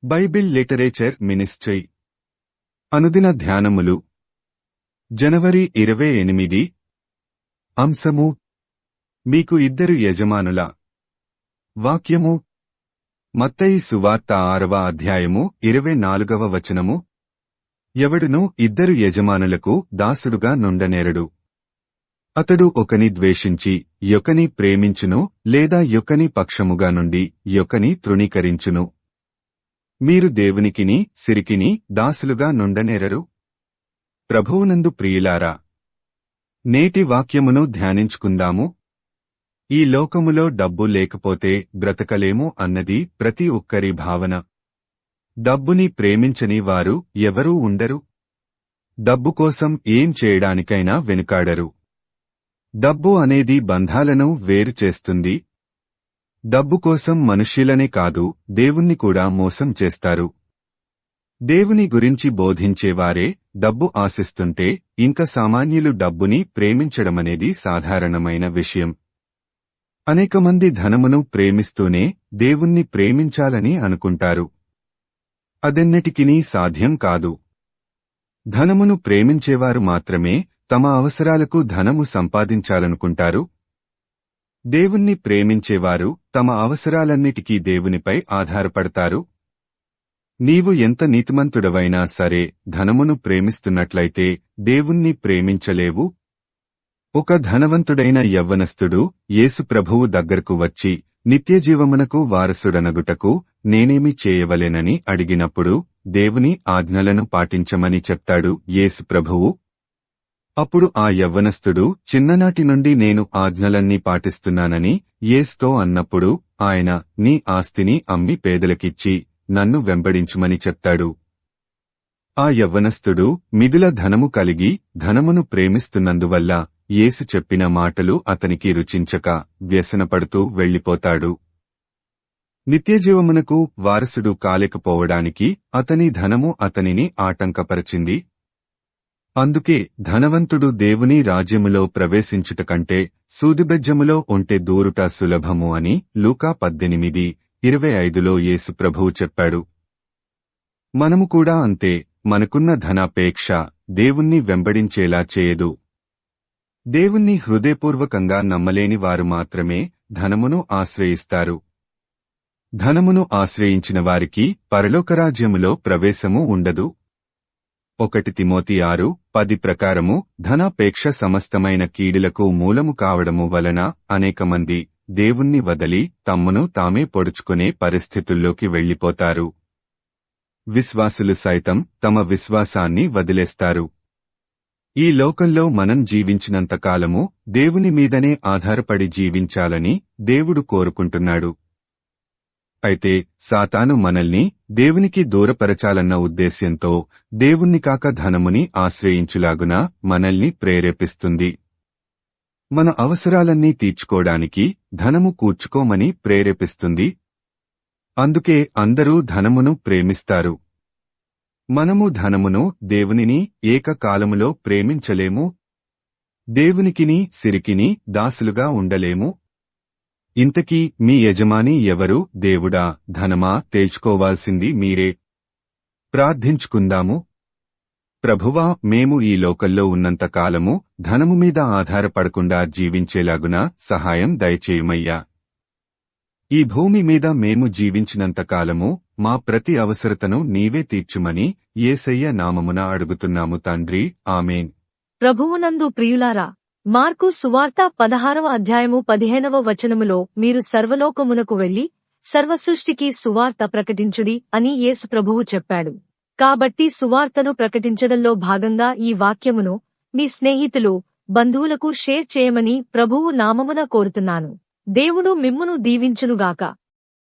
Bible literature ministry అనుదిన ధ్యానములు జనవరి 28 అంశము మీకు ఇద్దరు యజమానుల వాక్యము మత్తయి సువార్త 6వ అధ్యాయము 24వ వచనము ఎవడును ఇద్దరు యజమానులకు దాసుడుగా నుండనేరడు. అతడు ఒకని ద్వేషించి యొకని ప్రేమించును, లేదా యొకని పక్షముగా నుండి యొకని తృణీకరించును. మీరు దేవునికిని సిరికిని దాసులుగా నుండనేరరు. ప్రభువునందు ప్రియులారా, నేటి వాక్యమును ధ్యానించుకుందాము. ఈ లోకములో డబ్బు లేకపోతే బ్రతకలేము అన్నది ప్రతి ఒక్కరి భావన. డబ్బుని ప్రేమించని వారు ఎవరూ ఉండరు. డబ్బు కోసం ఏం చేయడానికైనా వెనుకాడరు. డబ్బు అనేది బంధాలను వేరు చేస్తుంది. డబ్బు కోసం మనుష్యులనే కాదు, దేవుణ్ణి కూడా మోసం చేస్తారు. దేవుని గురించి బోధించేవారే డబ్బు ఆశిస్తుంటే ఇంక సామాన్యులు డబ్బుని ప్రేమించడమనేది సాధారణమైన విషయం. అనేకమంది ధనమును ప్రేమిస్తూనే దేవుణ్ణి ప్రేమించాలని అనుకుంటారు. అదెన్నటికినీ సాధ్యం కాదు. ధనమును ప్రేమించేవారు మాత్రమే తమ అవసరాలకు ధనము సంపాదించాలనుకుంటారు. దేవుణ్ణి ప్రేమించేవారు తమ అవసరాలన్నిటికీ దేవునిపై ఆధారపడతారు. నీవు ఎంత నీతిమంతుడవైనా సరే ధనమును ప్రేమిస్తున్నట్లయితే దేవుణ్ణి ప్రేమించలేవు. ఒక ధనవంతుడైన యవ్వనస్థుడు యేసు ప్రభువు దగ్గరకు వచ్చి నిత్యజీవమునకు వారసుడనగుటకు నేనేమి చేయవలెనని అడిగినప్పుడు దేవుని ఆజ్ఞలను పాటించమని చెప్తాడు యేసు ప్రభువు. అప్పుడు ఆ యవ్వనస్థుడు చిన్ననాటి నుండి నేను ఆజ్ఞలన్నీ పాటిస్తున్నానని యేసుతో అన్నప్పుడు ఆయన నీ ఆస్తిని అమ్మి పేదలకిచ్చి నన్ను వెంబడించుమని చెప్తాడు. ఆ యవ్వనస్థుడు మిగుల ధనము కలిగి ధనమును ప్రేమిస్తున్నందువల్ల యేసు చెప్పిన మాటలు అతనికి రుచించక వ్యసనపడుతూ వెళ్లిపోతాడు. నిత్యజీవమునకు వారసుడు కాలేకపోవడానికి అతని ధనము అతనిని ఆటంకపరచింది. అందుకే ధనవంతుడు దేవుని రాజ్యములో ప్రవేశించుట కంటే సూదిబెజ్జములో ఒంటె దూరుట సులభము అని లూకా 18:25లో యేసు ప్రభువు చెప్పాడు. మనము కూడా అంతే. మనకున్న ధనాపేక్ష దేవుణ్ణి వెంబడించేలా చేయదు. దేవుణ్ణి హృదయపూర్వకంగా నమ్మలేని వారు మాత్రమే ధనమును ఆశ్రయిస్తారు. ధనమును ఆశ్రయించిన వారికి పరలోకరాజ్యములో ప్రవేశము ఉండదు. 1 తిమోతి 6:10 ప్రకారము ధనాపేక్ష సమస్తమైన కీడులకు మూలము కావడము వలన అనేకమంది దేవుణ్ణి వదలి తమ్మును తామే పొడుచుకునే పరిస్థితుల్లోకి వెళ్లిపోతారు. విశ్వాసులు సైతం తమ విశ్వాసాన్ని వదిలేస్తారు. ఈ లోకంలో మనం జీవించినంతకాలము దేవుని మీదనే ఆధారపడి జీవించాలని దేవుడు కోరుకుంటున్నాడు. అయితే సాతాను మనల్ని దేవునికి దూరపరచాలన్న ఉద్దేశ్యంతో దేవుణ్ణి కాక ధనముని ఆశ్రయించులాగున మనల్ని ప్రేరేపిస్తుంది. మన అవసరాలన్నీ తీర్చుకోవడానికి ధనము కూర్చుకోమని ప్రేరేపిస్తుంది. అందుకే అందరూ ధనమును ప్రేమిస్తారు. మనము ధనమును దేవునిని ఏకకాలములో ప్రేమించలేము. దేవునికిని సిరికిని దాసులుగా ఉండలేము. ఇంతకీ మీ యజమాని ఎవరు? దేవుడా, ధనమా? తేల్చుకోవాల్సింది మీరే. ప్రార్థించుకుందాము. ప్రభువా, మేము ఈ లోకల్లో ఉన్నంతకాలము ధనము మీద ఆధారపడకుండా జీవించేలాగున సహాయం దయచేయుమయ్యా. ఈ భూమి మీద మేము జీవించినంతకాలము మా ప్రతి అవసరతను నీవే తీర్చుమని యేసయ్య నామమున అడుగుతున్నాము తండ్రి. ఆమేన్. ప్రభువునందు ప్రియులారా, మార్కు సువార్త 16వ అధ్యాయము 15వ వచనములో మీరు సర్వలోకమునకు వెళ్లి సర్వసృష్టికి సువార్త ప్రకటించుడి అని యేసు ప్రభువు చెప్పాడు. కాబట్టి సువార్తను ప్రకటించడంలో భాగంగా ఈ వాక్యమును మీ స్నేహితులు, బంధువులకు షేర్ చేయమని ప్రభువు నామమున కోరుతున్నాను. దేవుడు మిమ్మును దీవించునుగాక.